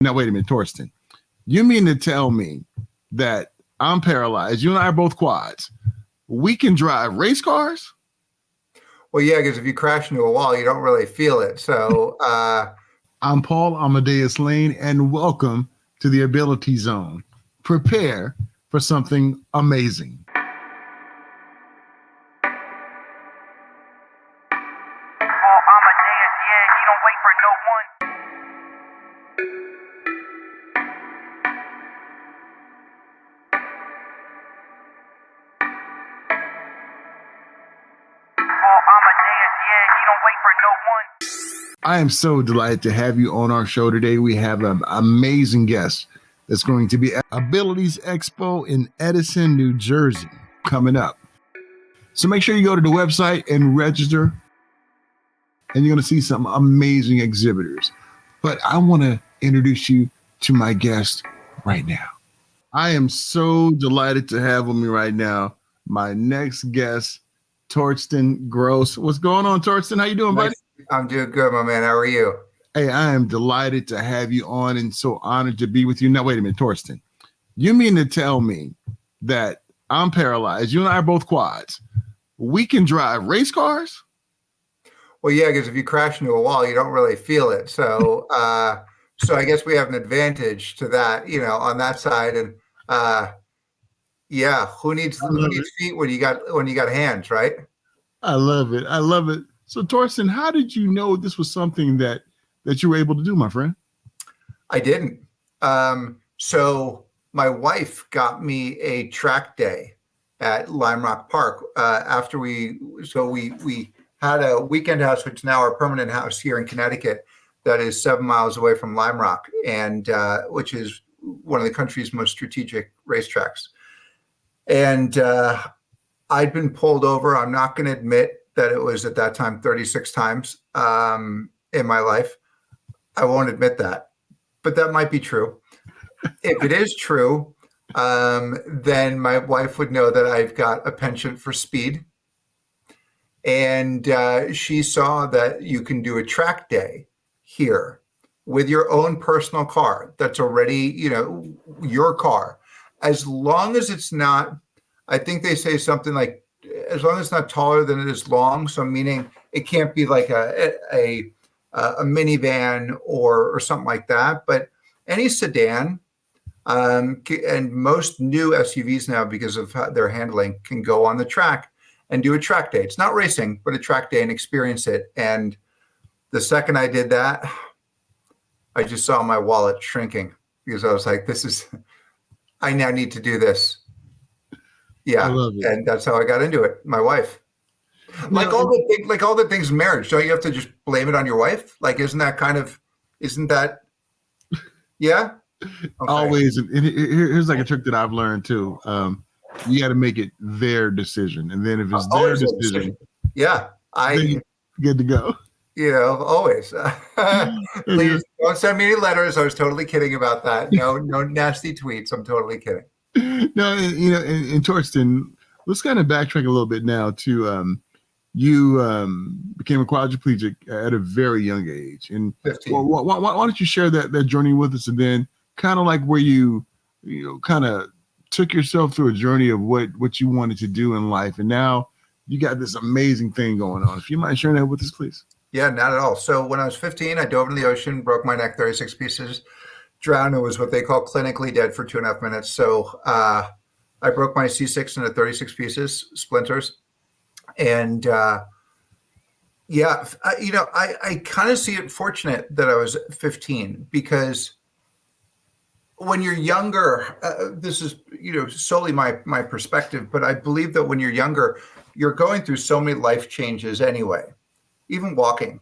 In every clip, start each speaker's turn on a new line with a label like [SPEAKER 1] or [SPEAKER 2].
[SPEAKER 1] Now, wait a minute, Torsten. You mean to tell me that I'm paralyzed? You and I are both quads. We can drive race cars?
[SPEAKER 2] Well, yeah, because if you crash into a wall, you don't really feel it. So
[SPEAKER 1] I'm Paul Amadeus Lane, and welcome to the Ability Zone. Prepare for something amazing.
[SPEAKER 3] Paul Amadeus, yeah, he don't wait for no one. Paul Amadeus, yeah, he don't wait for no one.
[SPEAKER 1] I am so delighted to have you on our show today. We have an amazing guest that's going to be at Abilities Expo in Edison, New Jersey, coming up. So make sure you go to the website and register, and you're going to see some amazing exhibitors. But I want to introduce you to my guest right now. I am so delighted to have with me right now my next guest, Torsten Gross. What's going on, Torsten? How you doing, buddy?
[SPEAKER 2] I'm doing good, my man. How are you?
[SPEAKER 1] Hey, I am delighted to have you on and so honored to be with you. Now, wait a minute, Torsten. You mean to tell me that I'm paralyzed? You and I are both quads. We can drive race cars?
[SPEAKER 2] Well, yeah, because if you crash into a wall, you don't really feel it. So, so I guess we have an advantage to that, on that side. And yeah, who needs feet when you got hands, right?
[SPEAKER 1] I love it. I love it. So, Torsten, how did you know this was something that you were able to do, my friend?
[SPEAKER 2] I didn't. So my wife got me a track day at Lime Rock Park after we had a weekend house, which is now our permanent house here in Connecticut, that is 7 miles away from Lime Rock, and which is one of the country's most strategic racetracks. And I'd been pulled over. I'm not going to admit that it was at that time 36 times in my life. I won't admit that, but that might be true. If it is true, then my wife would know that I've got a penchant for speed. And she saw that you can do a track day here with your own personal car that's already, your car. As long as it's not, I think they say something like, as long as it's not taller than it is long. So meaning it can't be like a minivan or something like that. But any sedan and most new SUVs now, because of their handling, can go on the track and do a track day. It's not racing, but a track day, and experience it. And the second I did that, I just saw my wallet shrinking, because I was like, I now need to do this. Yeah.
[SPEAKER 1] I love it.
[SPEAKER 2] And that's how I got into it. My wife. Like all the things in marriage, don't you have to just blame it on your wife? Like, isn't that, yeah? Okay.
[SPEAKER 1] Always. And here's like a trick that I've learned too. You got to make it their decision. And then if it's their decision,
[SPEAKER 2] yeah,
[SPEAKER 1] good to go.
[SPEAKER 2] Always. Please don't send me any letters. I was totally kidding about that. No nasty tweets. I'm totally kidding.
[SPEAKER 1] No, and Torsten, let's kind of backtrack a little bit now to you became a quadriplegic at a very young age. And
[SPEAKER 2] 15.
[SPEAKER 1] Why don't you share that journey with us, and then kind of like where you kind of took yourself through a journey of what you wanted to do in life, and now you got this amazing thing going on. If you mind sharing that with us, please.
[SPEAKER 2] Yeah, not at all. So when I was 15, I dove into the ocean, broke my neck 36 pieces, drowned, and was what they call clinically dead for 2.5 minutes. So I broke my C6 into 36 pieces, splinters. And I kind of see it fortunate that I was 15, because when you're younger, this is, solely my perspective, but I believe that when you're younger, you're going through so many life changes anyway. Even walking,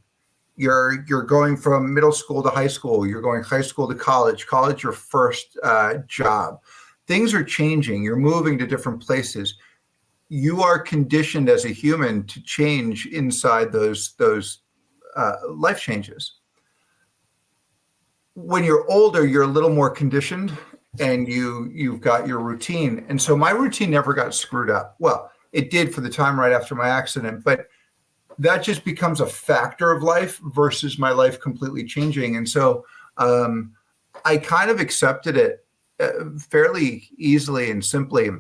[SPEAKER 2] you're going from middle school to high school, you're going high school to college, your first job. Things are changing. You're moving to different places. You are conditioned as a human to change inside those life changes. When you're older, you're a little more conditioned, and you've got your routine. And so my routine never got screwed up. Well, it did for the time right after my accident, but that just becomes a factor of life versus my life completely changing. And so I kind of accepted it fairly easily and simply.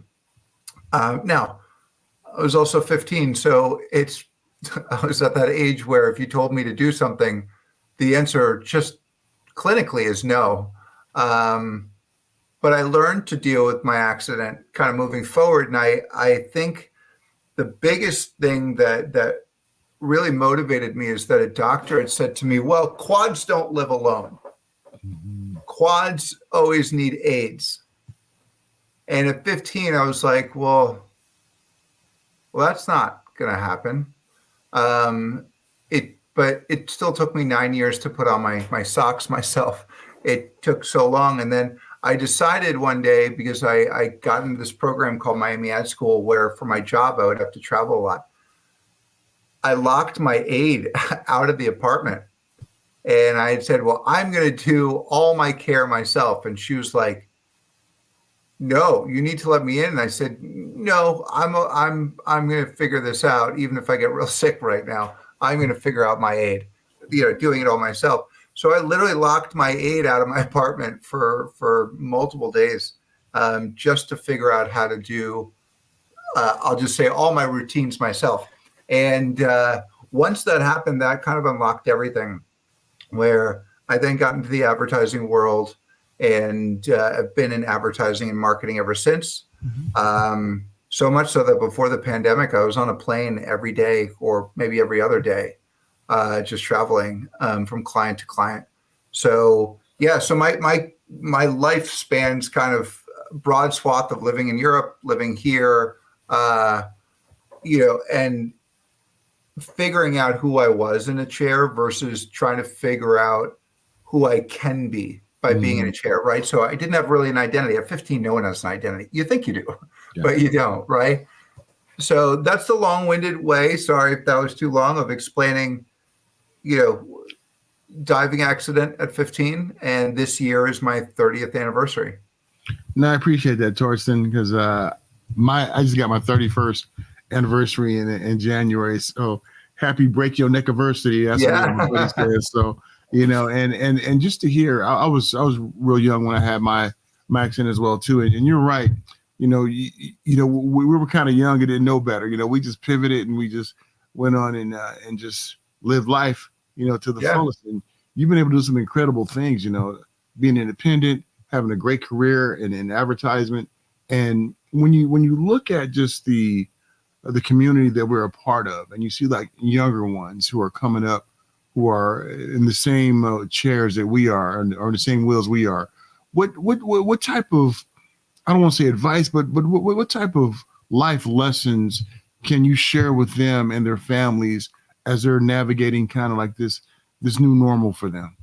[SPEAKER 2] Now, I was also 15, so I was at that age where if you told me to do something, the answer just clinically is no. But I learned to deal with my accident kind of moving forward. And I think the biggest thing that really motivated me is that a doctor had said to me, well, quads don't live alone. Quads always need aids. And at 15, I was like, well, that's not going to happen. But it still took me 9 years to put on my socks myself. It took so long. And then I decided one day, because I got into this program called Miami Ad School, where for my job, I would have to travel a lot. I locked my aide out of the apartment. And I had said, well, I'm going to do all my care myself. And she was like, no, you need to let me in. And I said, no, I'm going to figure this out. Even if I get real sick right now, I'm going to figure out my aid, doing it all myself. So I literally locked my aide out of my apartment for multiple days, just to figure out how to do, I'll just say, all my routines myself. And once that happened, that kind of unlocked everything, where I then got into the advertising world and have been in advertising and marketing ever since. Mm-hmm. So much so that before the pandemic, I was on a plane every day or maybe every other day, just traveling from client to client. So yeah, so my life spans kind of broad swath of living in Europe, living here, and figuring out who I was in a chair versus trying to figure out who I can be by being in a chair, right? So I didn't have really an identity. At 15, no one has an identity. You think you do, but you don't, right? So that's the long-winded way, sorry if that was too long, of explaining, diving accident at 15, and this year is my 30th anniversary.
[SPEAKER 1] No, I appreciate that, Torsten, because I just got my 31st anniversary in January. So happy break your neck anniversary. That's what everybody says. So, and just to hear, I was real young when I had my accident as well too. And you're right. We were kind of young and didn't know better. We just pivoted and we just went on and just lived life, to the fullest. And you've been able to do some incredible things, being independent, having a great career in advertisement. And when you look at just the community that we're a part of, and you see like younger ones who are coming up, who are in the same chairs that we are, or the same wheels we are, what type of, I don't want to say advice, but what type of life lessons can you share with them and their families as they're navigating kind of like this new normal for them?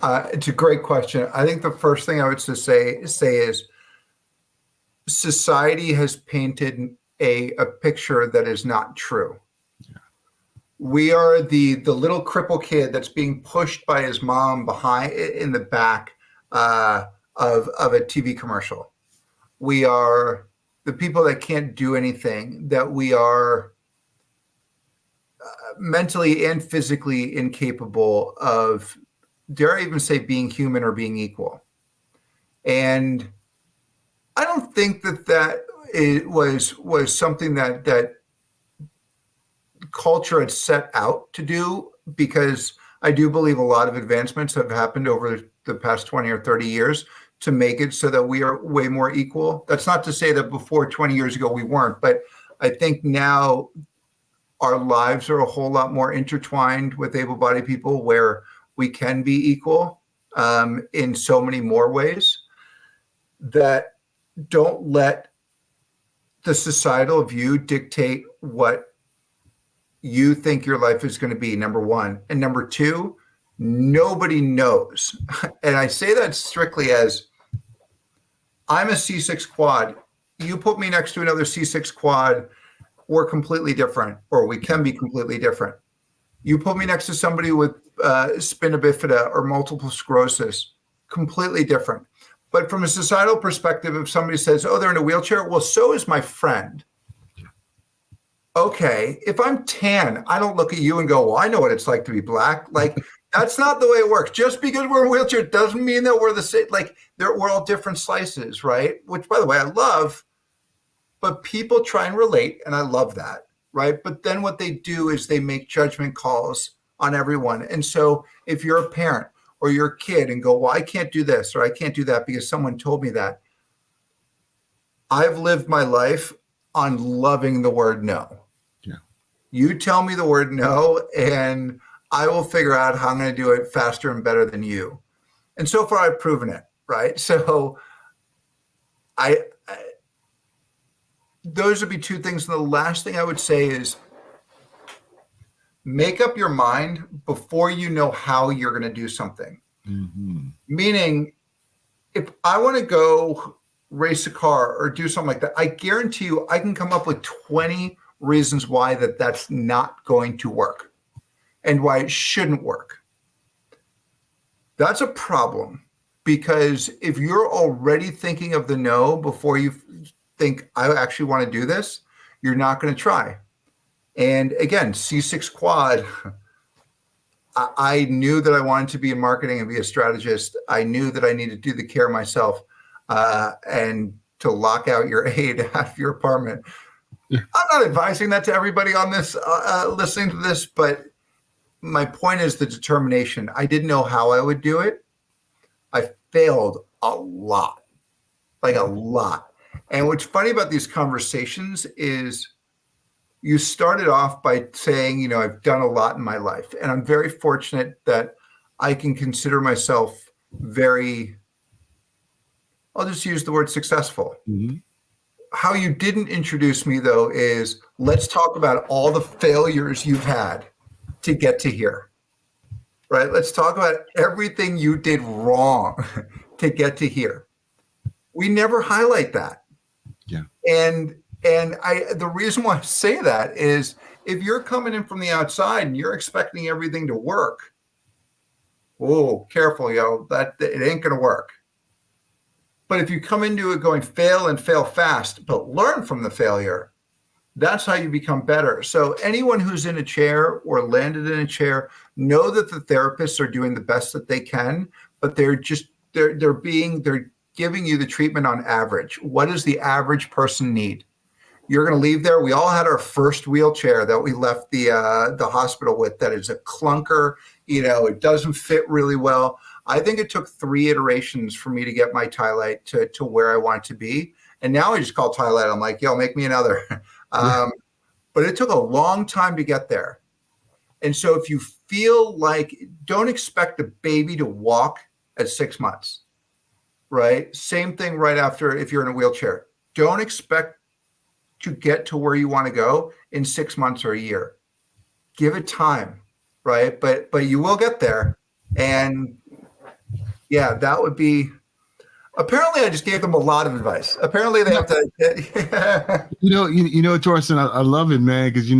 [SPEAKER 2] It's a great question. I think the first thing I would say is society has painted a picture that is not true. Yeah. We are the little cripple kid that's being pushed by his mom behind in the back of a TV commercial. We are the people that can't do anything, that we are mentally and physically incapable of, dare I even say, being human or being equal. And I don't think that it was something that culture had set out to do, because I do believe a lot of advancements have happened over the past 20 or 30 years to make it so that we are way more equal. That's not to say that before 20 years ago we weren't, but I think now our lives are a whole lot more intertwined with able-bodied people, where we can be equal in so many more ways, that don't let the societal view dictate what you think your life is going to be, number one. And number two, nobody knows. And I say that strictly as, I'm a C6 quad. You put me next to another C6 quad, we're completely different, or we can be completely different. You put me next to somebody with spina bifida or multiple sclerosis, completely different. But from a societal perspective, if somebody says, oh, they're in a wheelchair, well, so is my friend. Okay, if I'm tan, I don't look at you and go, well, I know what it's like to be black. Like, That's not the way it works. Just because we're in a wheelchair doesn't mean that we're the same. Like we're all different slices, right? Which, by the way, I love. But people try and relate, and I love that, right? But then what they do is they make judgment calls on everyone. And so if you're a parent or you're a kid and go, well, I can't do this or I can't do that because someone told me that. I've lived my life on loving the word no.
[SPEAKER 1] Yeah.
[SPEAKER 2] You tell me the word no, and I will figure out how I'm going to do it faster and better than you. And so far, I've proven it, right? So those would be two things. And the last thing I would say is make up your mind before you know how you're going to do something.
[SPEAKER 1] Mm-hmm.
[SPEAKER 2] Meaning, if I want to go race a car or do something like that, I guarantee you I can come up with 20 reasons why that's not going to work and why it shouldn't work. That's a problem, because if you're already thinking of the no before you think I actually want to do this, you're not going to try. And again, C6 quad, I knew that I wanted to be in marketing and be a strategist. I knew that I needed to do the care myself and to lock out your aid out of your apartment. Yeah. I'm not advising that to everybody on this, listening to this, but my point is the determination. I didn't know how I would do it. I failed a lot, like a lot. And what's funny about these conversations is you started off by saying, I've done a lot in my life. And I'm very fortunate that I can consider myself very, I'll just use the word successful.
[SPEAKER 1] Mm-hmm.
[SPEAKER 2] How you didn't introduce me, though, is let's talk about all the failures you've had to get to here, right? Let's talk about everything you did wrong to get to here. We never highlight that.
[SPEAKER 1] Yeah.
[SPEAKER 2] And the reason why I say that is if you're coming in from the outside and you're expecting everything to work, oh, careful, that it ain't going to work. But if you come into it going fail and fail fast, but learn from the failure, that's how you become better. So anyone who's in a chair or landed in a chair, know that the therapists are doing the best that they can, but they're giving you the treatment on average. What does the average person need? You're going to leave there. We all had our first wheelchair that we left the hospital with. That is a clunker. It doesn't fit really well. I think it took 3 iterations for me to get my Tylite to where I want to be. And now I just call Tylite. I'm like, make me another. But it took a long time to get there. And so if you feel like, don't expect a baby to walk at 6 months, right? Same thing right after if you're in a wheelchair. Don't expect to get to where you want to go in 6 months or a year. Give it time, right? But you will get there. And yeah, that would be. Apparently, I just gave them a lot of advice. Apparently, they have to.
[SPEAKER 1] Torsten, I love it, man, because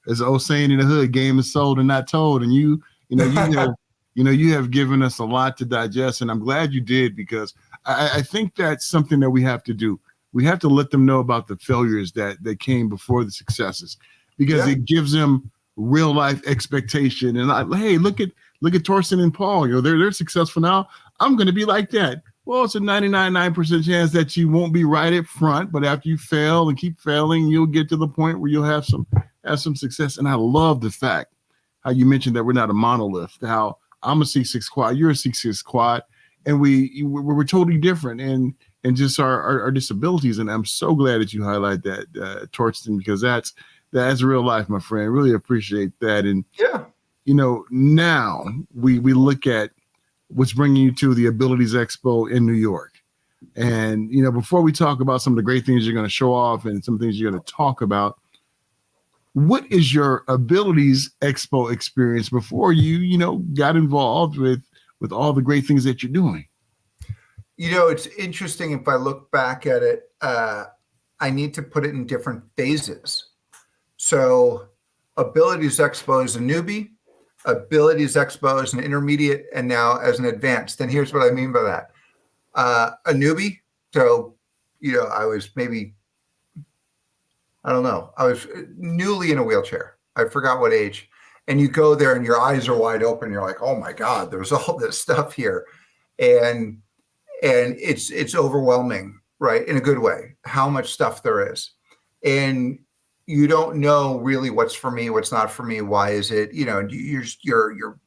[SPEAKER 1] as the old saying in the hood, game is sold and not told. And you have given us a lot to digest, and I'm glad you did, because I think that's something that we have to do. We have to let them know about the failures that came before the successes, because it gives them real life expectation. And hey, look at Torsten and Paul. They're successful now. I'm going to be like that. Well, it's a 99% chance that you won't be right up front, but after you fail and keep failing, you'll get to the point where you'll have some success. And I love the fact how you mentioned that we're not a monolith. How I'm a C6 quad, you're a C6 quad, and we're totally different and just our disabilities. And I'm so glad that you highlight that, Torsten, because that's real life, my friend. Really appreciate that. And now we look at what's bringing you to the Abilities Expo in New York. And, before we talk about some of the great things you're going to show off and some things you're going to talk about, what is your Abilities Expo experience before you, got involved with all the great things that you're doing?
[SPEAKER 2] It's interesting. If I look back at it, I need to put it in different phases. So Abilities Expo is a newbie, Abilities Expo as an intermediate, and now as an advanced. And here's what I mean by that. A newbie, so, I was maybe, I don't know, I was newly in a wheelchair. I forgot what age. And you go there and your eyes are wide open. You're like, oh my God, there's all this stuff here. And it's overwhelming, right? In a good way, how much stuff there is. And you don't know really what's for me, what's not for me. Why is it, you're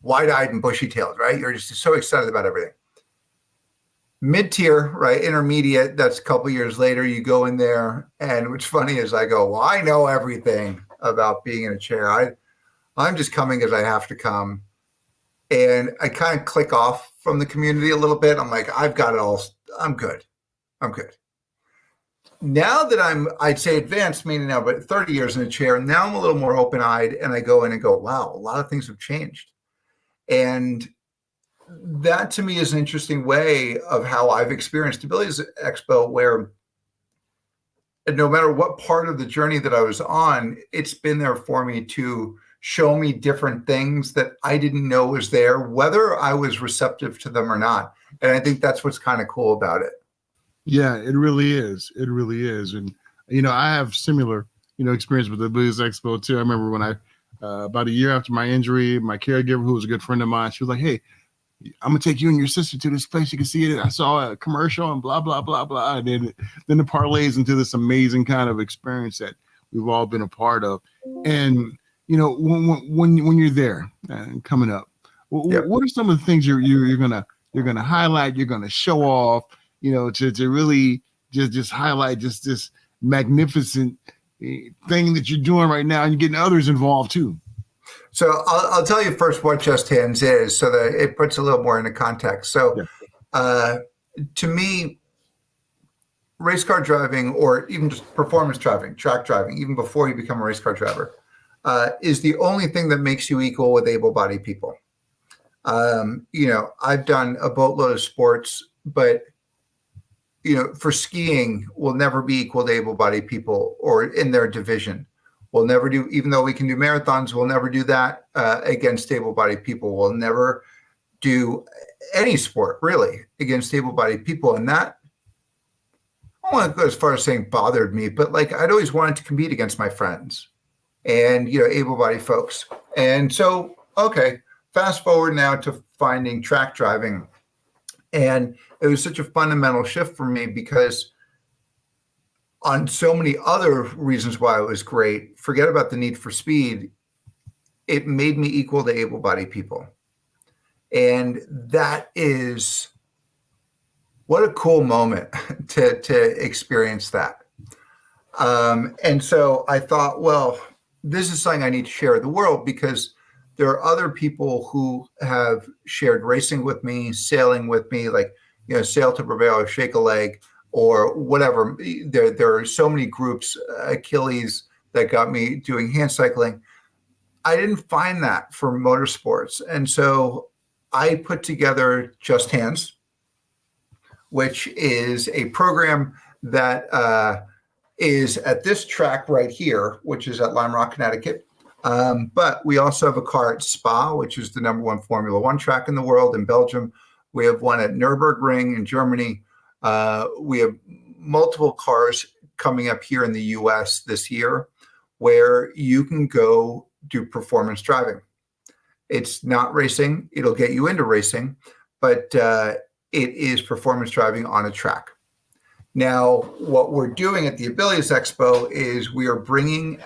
[SPEAKER 2] wide-eyed and bushy-tailed, right? You're just so excited about everything. Mid-tier, right? Intermediate, that's a couple years later, you go in there. And what's funny is I go, well, I know everything about being in a chair. I'm just coming because I have to come. And I kind of click off from the community a little bit. I'm like, I've got it all. I'm good. Now that I'd say advanced, meaning now, but 30 years in a chair, now I'm a little more open-eyed, and I go in and go, wow, a lot of things have changed. And that to me is an interesting way of how I've experienced Abilities Expo, where no matter what part of the journey that I was on, it's been there for me to show me different things that I didn't know was there, whether I was receptive to them or not. And I think that's what's kind of cool about it.
[SPEAKER 1] Yeah, it really is. It really is. And, I have similar, experience with the Abilities Expo too. I remember when I, about a year after my injury, my caregiver, who was a good friend of mine, she was like, hey, I'm going to take you and your sister to this place. You can see it. I saw a commercial and blah, blah, blah, blah. And then it parlays into this amazing kind of experience that we've all been a part of. And, when you're there and coming up, what are some of the things you're gonna highlight? You're gonna show off, to really just highlight just this magnificent thing that you're doing right now, and you're getting others involved too.
[SPEAKER 2] So I'll tell you first what Just Hands is, so that it puts a little more into context. So, to me, race car driving, or even just performance driving, track driving, even before you become a race car driver, is the only thing that makes you equal with able-bodied people. I've done a boatload of sports, but, for skiing, we'll never be equal to able-bodied people or in their division. We'll never do, even though we can do marathons, we'll never do that against able-bodied people. We'll never do any sport, really, against able-bodied people. And that, I don't want to go as far as saying bothered me, but I'd always wanted to compete against my friends and, able-bodied folks. And so, okay, fast forward now to finding track driving. And it was such a fundamental shift for me because on so many other reasons why it was great, forget about the need for speed, it made me equal to able-bodied people. And that is, what a cool moment to experience that. And so I thought, well, this is something I need to share with the world, because there are other people who have shared racing with me, sailing with me, Sail to Prevail or Shake a Leg or whatever. There are so many groups, Achilles, that got me doing hand cycling. I didn't find that for motorsports. And so I put together Just Hands, which is a program that is at this track right here, which is at Lime Rock, Connecticut. But we also have a car at Spa, which is the #1 Formula One track in the world, in Belgium. We have one at Nürburgring in Germany. We have multiple cars coming up here in the US this year where you can go do performance driving. It's not racing. It'll get you into racing, but it is performance driving on a track. Now, what we're doing at the Abilities Expo is we are bringing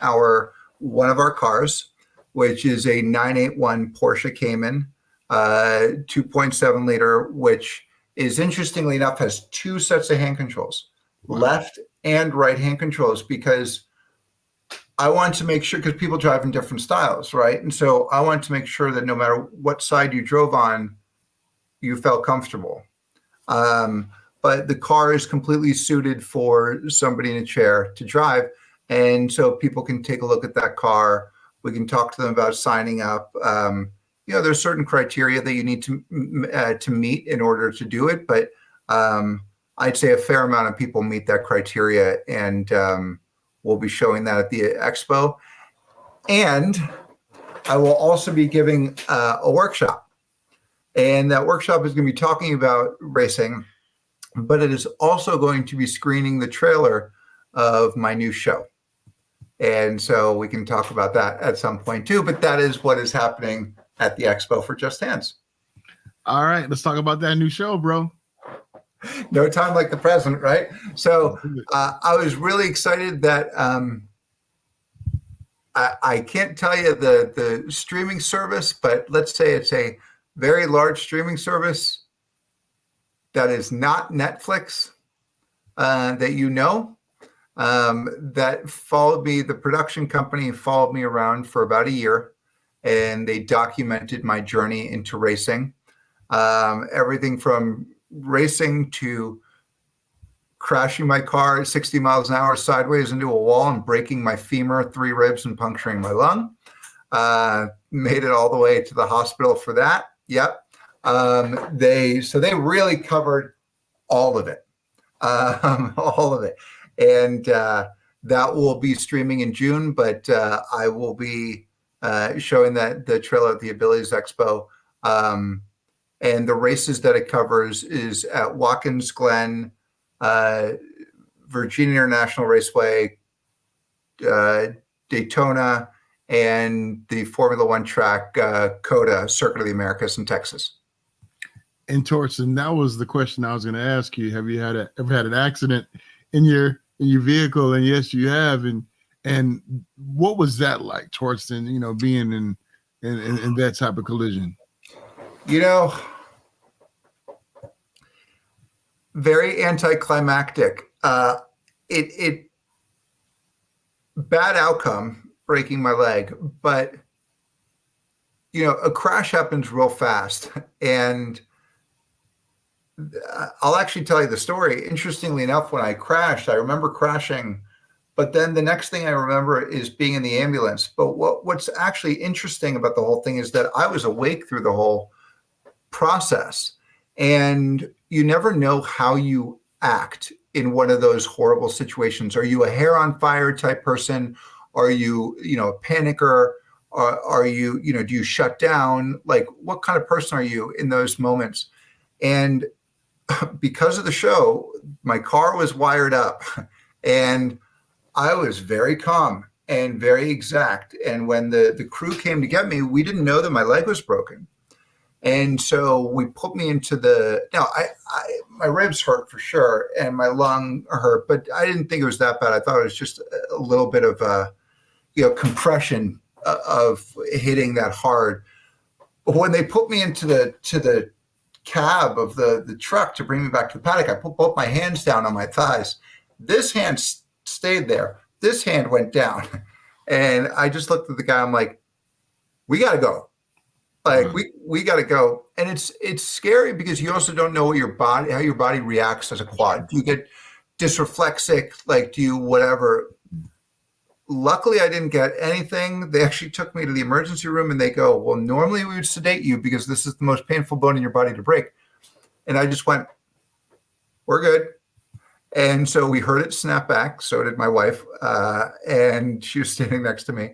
[SPEAKER 2] one of our cars, which is a 981 Porsche Cayman, 2.7 liter, which is, interestingly enough, has two sets of hand controls, left and right hand controls, because I wanted to make sure, because people drive in different styles, right? And so I wanted to make sure that no matter what side you drove on, you felt comfortable. But the car is completely suited for somebody in a chair to drive. And so people can take a look at that car. We can talk to them about signing up. There's certain criteria that you need to meet in order to do it. But I'd say a fair amount of people meet that criteria, and we'll be showing that at the Expo. And I will also be giving a workshop. And that workshop is going to be talking about racing, but it is also going to be screening the trailer of my new show. And so we can talk about that at some point too. But that is what is happening at the Expo for Just Hands.
[SPEAKER 1] All right, let's talk about that new show, bro.
[SPEAKER 2] No time like the present, right? So I was really excited that I can't tell you the streaming service, but let's say it's a very large streaming service that is not Netflix, that you know, that followed me. The production company followed me around for about a year, and they documented my journey into racing. Everything from racing to crashing my car at 60 miles an hour sideways into a wall and breaking my femur, 3 ribs, and puncturing my lung. Made it all the way to the hospital for that. Yep. They really covered all of it. All of it. And that will be streaming in June, but I will be showing the trailer at the Abilities Expo. And the races that it covers is at Watkins Glen, Virginia International Raceway, Daytona, and the Formula One track, COTA, Circuit of the Americas in Texas.
[SPEAKER 1] And Torsten, that was the question I was going to ask you. Have you ever had an accident in your vehicle? And yes, you have. And what was that like, Torsten? Being in that type of collision.
[SPEAKER 2] Very anticlimactic. It bad outcome, breaking my leg, but a crash happens real fast. And I'll actually tell you the story. Interestingly enough, when I crashed, I remember crashing, but then the next thing I remember is being in the ambulance. But what's actually interesting about the whole thing is that I was awake through the whole process. And you never know how you act in one of those horrible situations. Are you a hair on fire type person? Are you, a panicker? Are you, do you shut down? Like, what kind of person are you in those moments? And because of the show, my car was wired up and I was very calm and very exact. And when the crew came to get me, we didn't know that my leg was broken. And so we put me into my ribs hurt for sure, and my lung hurt, but I didn't think it was that bad. I thought it was just a little bit of compression of hitting that hard. But when they put me into the cab of the truck to bring me back to the paddock, I put both my hands down on my thighs. This hand stayed there. This hand went down. And I just looked at the guy. I'm like, we got to go. Like we got to go. And it's scary because you also don't know how your body reacts as a quad. Do you get dysreflexic? Like, do you whatever? Luckily, I didn't get anything. They actually took me to the emergency room and they go, well, normally we would sedate you because this is the most painful bone in your body to break. And I just went, we're good. And so we heard it snap back. So did my wife. And she was standing next to me.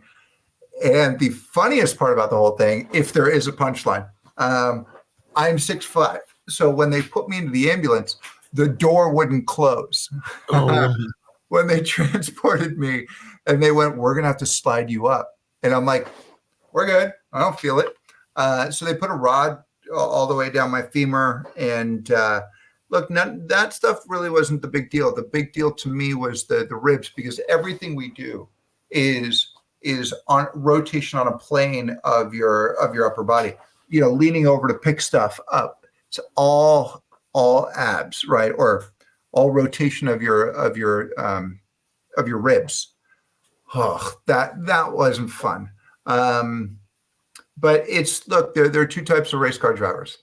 [SPEAKER 2] And the funniest part about the whole thing, if there is a punchline, I'm 6'5". So when they put me into the ambulance, the door wouldn't close. Oh. When they transported me and they went, we're going to have to slide you up. And I'm like, we're good. I don't feel it. So they put a rod all the way down my femur. And look, that stuff really wasn't the big deal. The big deal to me was the ribs, because everything we do is on rotation on a plane of your upper body, leaning over to pick stuff up. It's all abs, right? Or all rotation of your ribs. Oh, that wasn't fun. But there are two types of race car drivers.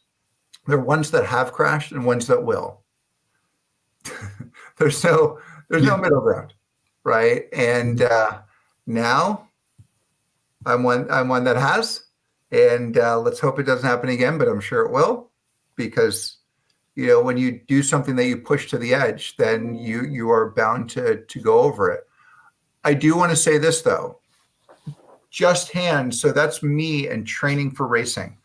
[SPEAKER 2] There are ones that have crashed and ones that will. There's no middle ground, right? And now I'm one that has, and let's hope it doesn't happen again, but I'm sure it will, because when you do something that you push to the edge, then you are bound to go over it. I do want to say this though, Just Hands. So that's me and training for racing.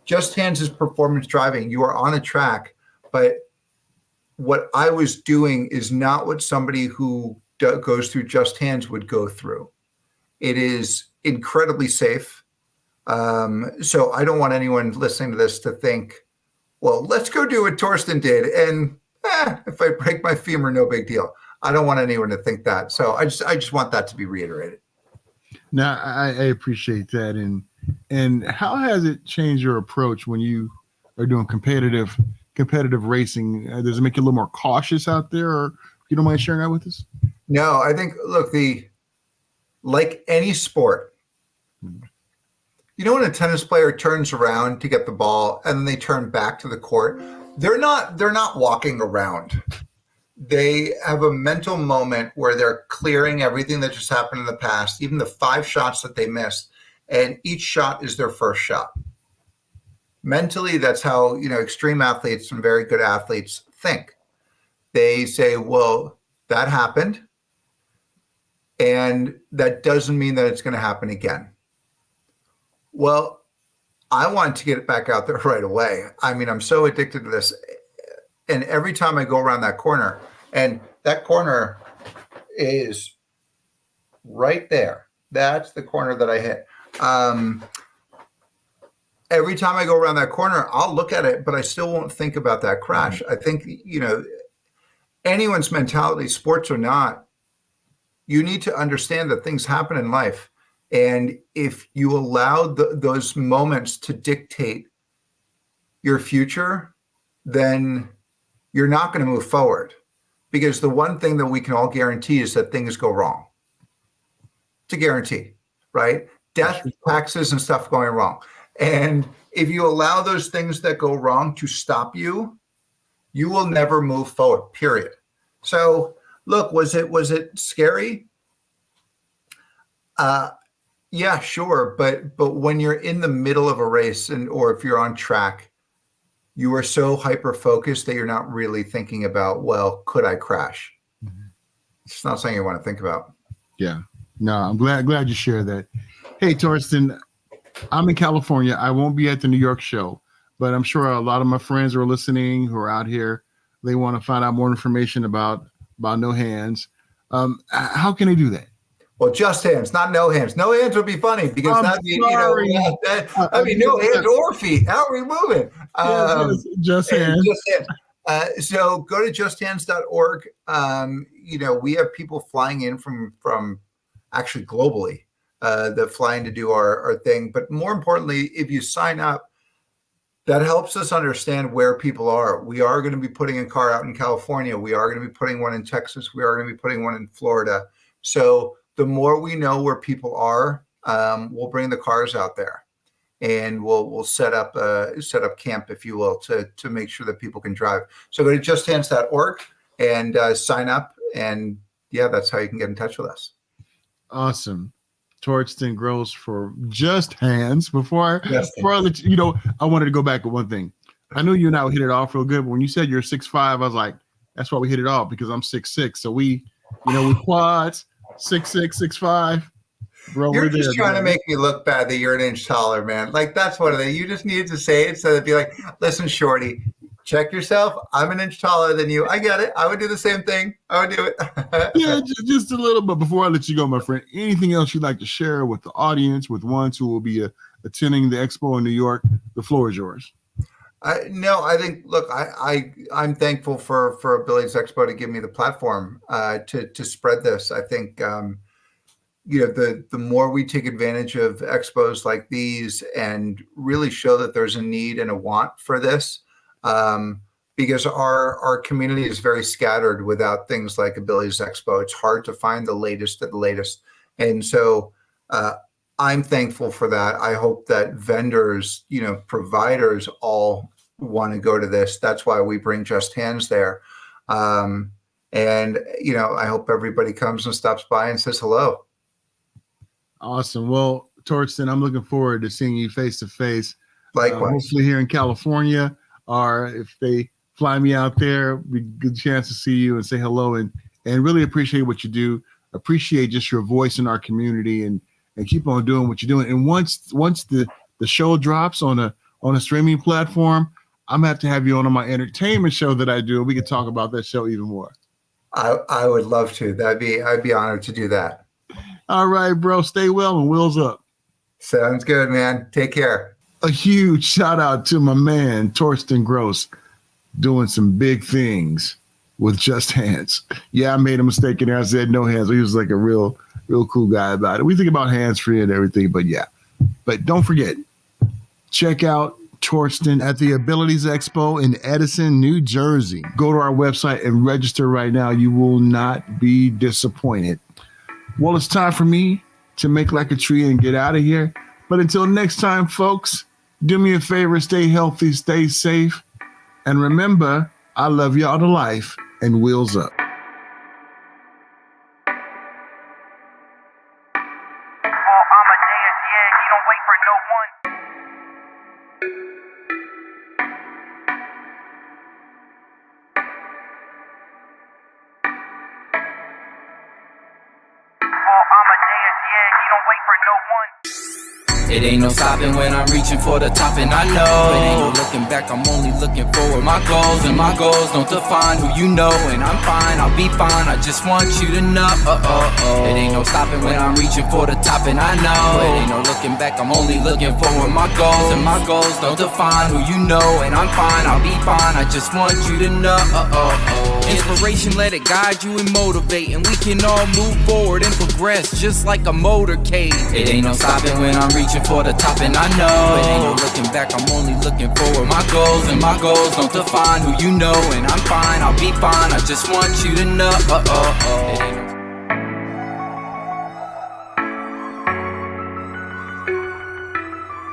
[SPEAKER 2] Just Hands is performance driving. You are on a track, but what I was doing is not what somebody who goes through Just Hands would go through. It is incredibly safe. So I don't want anyone listening to this to think, well, let's go do what Torsten did. And if I break my femur, no big deal. I don't want anyone to think that. So I just want that to be reiterated.
[SPEAKER 1] Now, I appreciate that. And how has it changed your approach when you are doing competitive racing? Does it make you a little more cautious out there, or you don't mind sharing that with us?
[SPEAKER 2] No, I think, look, like any sport, you know, when a tennis player turns around to get the ball and then they turn back to the court, they're not walking around. They have a mental moment where they're clearing everything that just happened in the past, even the 5 shots that they missed, and each shot is their first shot. Mentally, that's how, you know, extreme athletes and very good athletes think. They say, well, that happened, and that doesn't mean that it's going to happen again. Well, I want to get it back out there right away. I mean, I'm so addicted to this. And every time I go around that corner, and that corner is right there. That's the corner that I hit. Every time I go around that corner, I'll look at it, but I still won't think about that crash. I think, you know, anyone's mentality, sports or not, you need to understand that things happen in life. And if you allow those moments to dictate your future, then you're not going to move forward. Because the one thing that we can all guarantee is that things go wrong. It's a guarantee, right? Death, taxes, and stuff going wrong. And if you allow those things that go wrong to stop you, you will never move forward, period. So look, was it scary? Yeah, sure. But when you're in the middle of a race or if you're on track, you are so hyper-focused that you're not really thinking about, well, could I crash? Mm-hmm. It's not something you want to think about.
[SPEAKER 1] Yeah. No, I'm glad you shared that. Hey, Torsten, I'm in California. I won't be at the New York show, but I'm sure a lot of my friends who are listening, who are out here, they want to find out more information about No Hands. How can they do that?
[SPEAKER 2] Well, Just Hands, not No Hands. No Hands would be funny because that'd be,
[SPEAKER 1] sorry.
[SPEAKER 2] No hands or feet. How are we moving?
[SPEAKER 1] Just Hands.
[SPEAKER 2] Just Hands. So go to justhands.org. We have people flying in from actually globally that fly in to do our thing. But more importantly, if you sign up, that helps us understand where people are. We are going to be putting a car out in California. We are going to be putting one in Texas. We are going to be putting one in Florida. So the more we know where people are, we'll bring the cars out there, and we'll set up camp, if you will, to make sure that people can drive. So go to justhands.org and sign up, and yeah, that's how you can get in touch with us.
[SPEAKER 1] Awesome. Torsten Gross for Just Hands. Before I let you, I wanted to go back to one thing. I knew you and I would hit it off real good, but when you said you're 6'5", I was like, that's why we hit it off, because I'm 6'6". So we quads, 6'6", 6'5". Bro,
[SPEAKER 2] you're just trying to make me look bad that you're an inch taller, man. Like, that's one of the, you just needed to say it so that'd be like, listen, shorty, check yourself. I'm an inch taller than you. I get it. I would do the same thing. I would do it.
[SPEAKER 1] Yeah, just a little bit. Before I let you go, my friend, anything else you'd like to share with the audience, with ones who will be attending the Expo in New York? The floor is yours.
[SPEAKER 2] No, I think, look, I'm thankful for Abilities Expo to give me the platform to spread this. I think, the more we take advantage of expos like these and really show that there's a need and a want for this, because our community is very scattered without things like Abilities Expo. It's hard to find the latest of the latest. And so I'm thankful for that. I hope that vendors, providers all want to go to this. That's why we bring Just Hands there. And, I hope everybody comes and stops by and says hello.
[SPEAKER 1] Awesome. Well, Torsten, I'm looking forward to seeing you face to face.
[SPEAKER 2] Likewise.
[SPEAKER 1] Hopefully here in California, or if they fly me out there, be a good chance to see you and say hello, and really appreciate what you do. Appreciate just your voice in our community, and keep on doing what you're doing. And once the show drops on a streaming platform, I'm gonna have to have you on my entertainment show that I do. We can talk about that show even more.
[SPEAKER 2] I would love to. I'd be honored to do that.
[SPEAKER 1] All right, bro. Stay well and wheels up.
[SPEAKER 2] Sounds good, man. Take care.
[SPEAKER 1] A huge shout out to my man, Torsten Gross, doing some big things with just hands. Yeah, I made a mistake in there. I said no hands. He was like a real cool guy about it. We think about hands-free and everything, but yeah. But don't forget, check out Torsten at the Abilities Expo in Edison, New Jersey. Go to our website and register right now. You will not be disappointed. Well, it's time for me to make like a tree and get out of here. But until next time, folks, do me a favor, stay healthy, stay safe. And remember, I love y'all to life and wheels up.
[SPEAKER 3] Paul Amadeus, yeah, he don't wait for no one. Paul Amadeus, yeah, he don't wait for no one.
[SPEAKER 4] It ain't no stopping when I'm reaching for the top, and I know it ain't no looking back, I'm only looking forward. My goals and my goals don't define who you know, and I'm fine, I'll be fine, I just want you to know. It ain't no stopping when I'm reaching for the top, and I know it ain't no looking back, I'm only looking forward. My goals and my goals don't define who you know, and I'm fine, I'll be fine, I just want you to know. Inspiration, let it guide you and motivate, and we can all move forward and progress just like a motorcade. It ain't no stopping when I'm reaching for the top, and I know it ain't no looking back, I'm only looking forward. My goals and my goals don't define who you know, and I'm fine, I'll be fine, I just want you to know. It ain't no